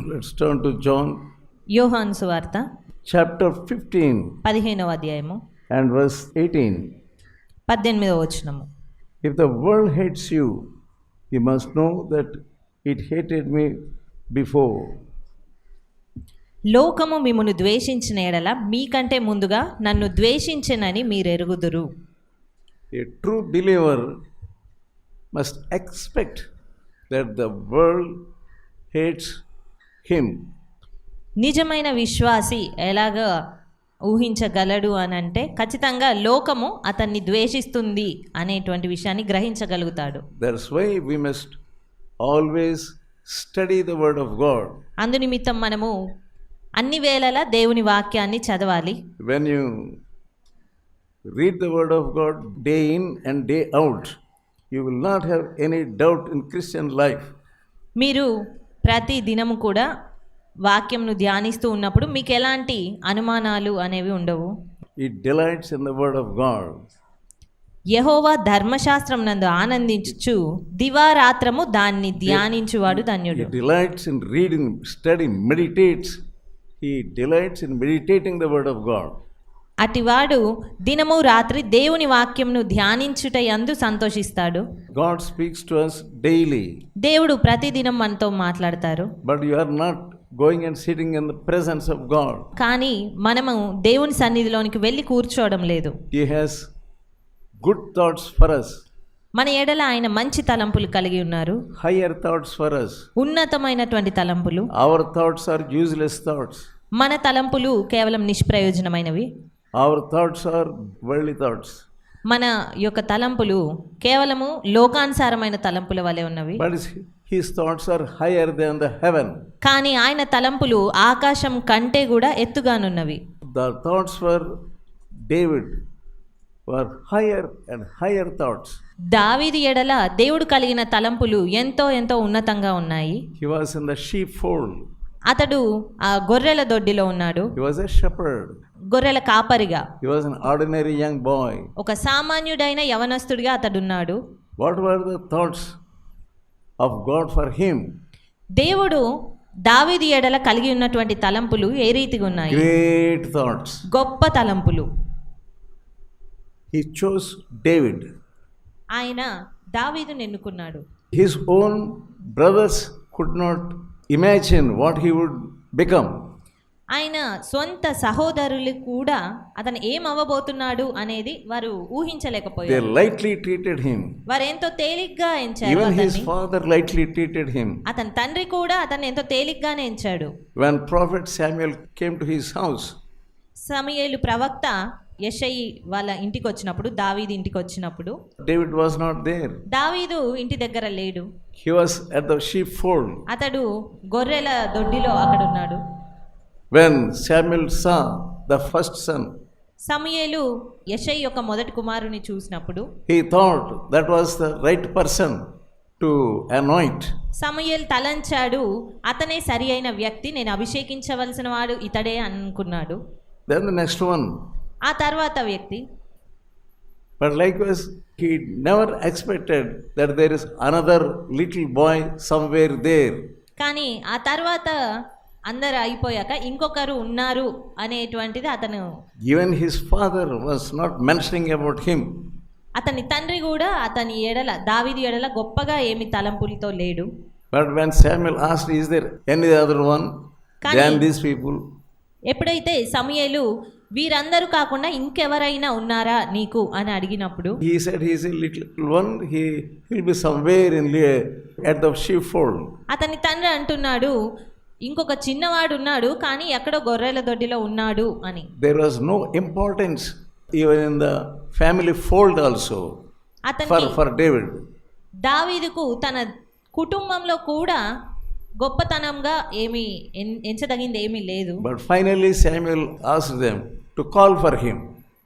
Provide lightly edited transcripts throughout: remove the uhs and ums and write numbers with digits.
Let's turn to John యోహాను సువార్త chapter 15 15వ అధ్యాయము and verse 18. 18వ వచనము. If the world hates you, you must know that it hated me before. లోకము మిమ్మును ద్వేషించిన ఎడల మీకంటే ముందుగా నన్ను ద్వేషించెనని మీరెరుగుదురు. A true believer must expect that the world hates him. నిజమైన విశ్వాసి ఎలాగా ఊహించగలడు అని అంటే ఖచ్చితంగా లోకము అతన్ని ద్వేషిస్తుంది అనేటువంటి విషయాన్ని గ్రహించగలుగుతాడు. That's why we must always study the word of God. అందు నిమిత్తం మనము అన్ని వేళలా దేవుని వాక్యాన్ని చదవాలి. When you read the word of God day in and day out, you will not have any doubt in Christian life. మీరు ప్రతి దినము కూడా వాక్యంను ధ్యానిస్తూ ఉన్నప్పుడు మీకు ఎలాంటి అనుమానాలు అనేవి ఉండవు. It delights in the word of God. యెహోవా ధర్మశాస్త్రం నందు ఆనందించుచు దివారాత్రము దాన్ని ధ్యానించువాడు ధన్యుడు. He delights in reading, studying, meditates. He delights in meditating the word of God. అటివాడు దినము రాత్రి దేవుని వాక్యంను ధ్యానించుట యందు సంతోషిస్తాడు. God speaks to us daily. దేవుడు ప్రతిదినం మనతో మాట్లాడతారు. But you are not going and sitting in the presence of God. కానీ మనము దేవుని సన్నిధిలోనికి వెళ్ళి కూర్చోవడం లేదు. He has good thoughts for us. మన ఎడల ఆయన మంచి తలంపులు కలిగి ఉన్నారు. Higher thoughts for us. ఉన్నతమైనటువంటి తలంపులు. Our thoughts are useless thoughts. మన తలంపులు కేవలం నిష్ప్రయోజనమైనవి. Our thoughts are worldly thoughts. మన యొక్క తలంపులు కేవలము లోకానుసారమైన తలంపుల వలె ఉన్నవి. But his thoughts are higher than the heaven. కానీ ఆయన తలంపులు ఆకాశం కంటే కూడా ఎత్తుగానున్నవి. The thoughts for David were higher and higher thoughts. దావీదు ఎడల దేవుడు కలిగిన తలంపులు ఎంతో ఎంతో ఉన్నతంగా ఉన్నాయి. He was in the sheepfold. అతడు ఆ గొర్రెల దొడ్డిలో ఉన్నాడు. He was a shepherd. గొర్రెల కాపరిగా. He was an ordinary young boy. ఒక సామాన్యుడైన యవనస్తుడిగా అతడున్నాడు. What were the thoughts of God for him? దేవుడు దావీదు ఎడల కలిగి ఉన్నటువంటి తలంపులు ఏ రీతిగా ఉన్నాయి? Great thoughts. గొప్ప తలంపులు. He chose David. ఆయన దావీదును ఎన్నుకున్నాడు. His own brothers could not imagine what he would become. ఆయన సొంత సహోదరులు కూడా అతను ఏం అవ్వబోతున్నాడు అనేది వారు ఊహించలేకపోయారు. They lightly treated him. వారు ఎంతో తేలిగ్గా ఎంచారు. Even his father lightly treated him. అతని తండ్రి కూడా అతన్ని ఎంతో తేలిగ్గానే ఎంచాడు. When prophet Samuel came to his house, సమూయేలు ప్రవక్త యెషయి వాళ్ళ ఇంటికి వచ్చినప్పుడు, దావీదు ఇంటికి వచ్చినప్పుడు David was not there. దావీదు ఇంటి దగ్గర లేడు. He was at the sheepfold. అతడు గొర్రెల దొడ్డిలో అక్కడ ఉన్నాడు. When Samuel saw the first son, సమూయేలు యెషయి యొక్క మొదటి కుమారుని చూసినప్పుడు he thought that was the right person to anoint. సమూయేలు తలంచాడు, అతనే సరి అయిన వ్యక్తి, నేను అభిషేకించవలసిన వాడు ఇతడే అనుకున్నాడు. Then the next one. ఆ తర్వాత వ్యక్తి. But likewise, he never expected that there is another little boy somewhere there. కానీ ఆ తర్వాత అందరు అయిపోయాక ఇంకొకరు ఉన్నారు అనేటువంటిది అతను. Even his father was not mentioning about him. అతని తండ్రి కూడా అతని ఎడల, దావీదు ఎడల గొప్పగా ఏమి తలంపులతో లేడు. But when Samuel asked, is there any other one than these people? ఎప్పుడైతే సమూయేలు వీరందరూ కాకుండా ఇంకెవరైనా ఉన్నారా నీకు అని అడిగినప్పుడు He said he is a little one, he will be somewhere at the sheepfold. అతని తండ్రి అంటున్నాడు, ఇంకొక చిన్నవాడు ఉన్నాడు కానీ ఎక్కడో గొర్రెల దొడ్డిలో ఉన్నాడు అని. There was no importance even in the family fold also for David. దావీదుకు తన కుటుంబంలో కూడా గొప్పతనంగా ఏమి ఎంచదగింది ఏమీ లేదు. But finally Samuel asked them to call for him.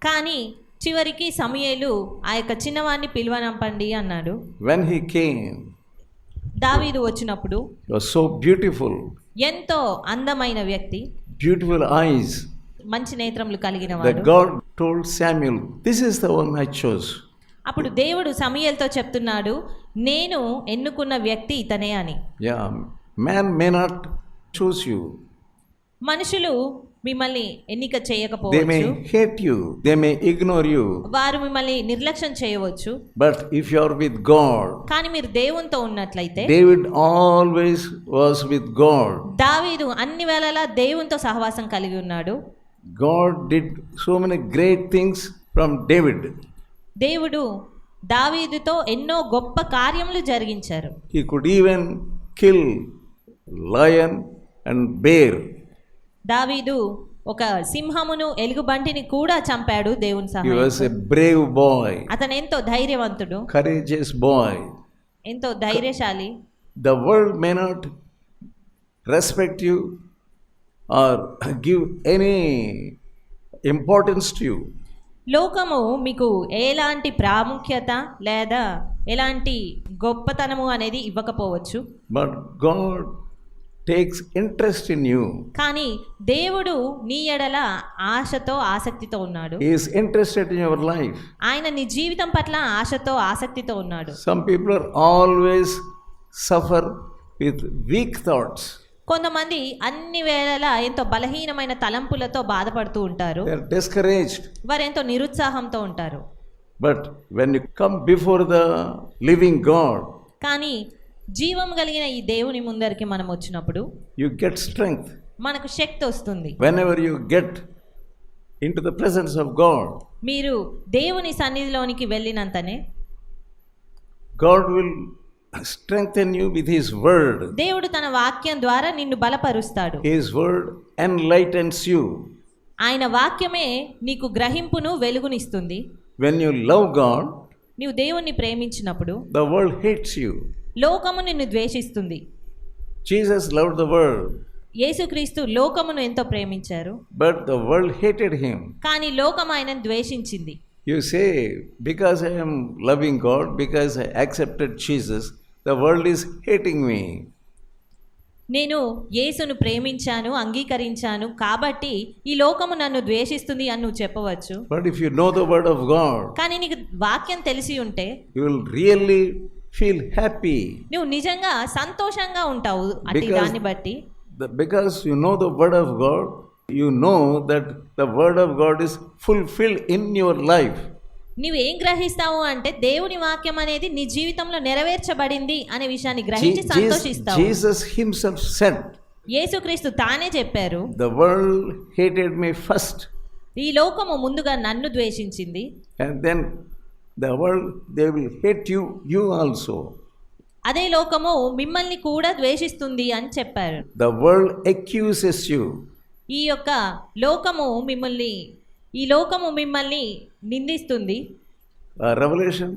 కానీ చివరికి సమూయేలు ఆ యొక్క చిన్నవాడిని పిలువనంపండి అన్నాడు. When he came, దావీదు వచ్చినప్పుడు he was so beautiful. ఎంతో అందమైన వ్యక్తి, beautiful eyes. మంచి నేత్రములు కలిగిన వాడు. That God told Samuel, this is the one I chose. అప్పుడు దేవుడు సమూయేలుతో చెప్తున్నాడు, నేను ఎన్నుకున్న వ్యక్తి ఇతనే అని. Man may not choose you. మనుషులు మిమ్మల్ని ఎన్నిక They may చేయకపోవచ్చు, hate you. They may ignore you. వారు మిమ్మల్ని నిర్లక్ష్యం చేయవచ్చు. But if you are with God, కానీ మీరు దేవునితో ఉన్నట్లయితే, David always was with God. దావీదు అన్ని వేళలా దేవునితో సహవాసం కలిగి ఉన్నాడు. God did so many great things from David. దేవుడు దావీదుతో ఎన్నో గొప్ప కార్యములు జరిగించారు. He could even kill lion and bear. దావీదు ఒక సింహమును ఎలుగుబంటిని కూడా చంపాడు దేవుని He was సహాయంతో. a brave boy, అతను ఎంతో ధైర్యవంతుడు, courageous boy. ఎంతో ధైర్యశాలి. The world may not respect you or give any importance to you. లోకము మీకు ఎలాంటి ప్రాముఖ్యత లేదా ఎలాంటి గొప్పతనము అనేది ఇవ్వకపోవచ్చు, But God takes interest in you. కానీ దేవుడు నీ ఎడల ఆశతో ఆసక్తితో ఉన్నాడు. He is interested in your life. ఆయన నీ జీవితం పట్ల ఆశతో ఆసక్తితో ఉన్నాడు. Some people are always suffer with weak thoughts. కొంతమంది అన్ని వేళలా ఎంతో బలహీనమైన తలంపులతో బాధపడుతూ ఉంటారు. They are discouraged. వారు ఎంతో నిరుత్సాహంతో ఉంటారు. But when you come before the living God, కానీ జీవం కలిగిన ఈ దేవుని ముందరికి మనం వచ్చినప్పుడు you get strength. మనకు శక్తి వస్తుంది. Whenever you get into the presence of God, మీరు దేవుని సన్నిధిలోనికి వెళ్ళినంతనే God will strengthen you with His word. దేవుడు తన వాక్యం ద్వారా నిన్ను బలపరుస్తాడు. His word enlightens you. ఆయన వాక్యమే నీకు గ్రహింపును వెలుగునిస్తుంది. When you love God, నీవు దేవుణ్ణి ప్రేమించినప్పుడు the world hates you. లోకము నిన్ను ద్వేషిస్తుంది. Jesus loved the world, యేసుక్రీస్తు లోకమును ఎంతో ప్రేమించారు, but the world hated Him. కానీ లోకం ఆయనను ద్వేషించింది. You say, because I am loving God, because I accepted Jesus, the world is hating me. నేను యేసును ప్రేమించాను, అంగీకరించాను కాబట్టి ఈ లోకము నన్ను ద్వేషిస్తుంది అని నువ్వు చెప్పవచ్చు. But if you know the word of God, కానీ నీకు వాక్యం తెలిసి ఉంటే you will really feel happy. నువ్వు నిజంగా సంతోషంగా ఉంటావు. అట్టి Because- దాన్ని బట్టి Because you know the word of God, you know that the word of God is fulfilled in your life. నువ్వు ఏం గ్రహిస్తావు అంటే దేవుని వాక్యం అనేది నీ జీవితంలో నెరవేర్చబడింది అనే విషయాన్ని గ్రహించి సంతోషిస్తావు. Jesus himself said, యేసుక్రీస్తు తానే చెప్పారు, the world hated me first, ఈ లోకము ముందుగా నన్ను ద్వేషించింది, and then the world, they will hate you, you also. అదే లోకము మిమ్మల్ని కూడా ద్వేషిస్తుంది అని చెప్పారు. The world accuses you. ఈ యొక్క లోకము మిమ్మల్ని నిందిస్తుంది. Revelation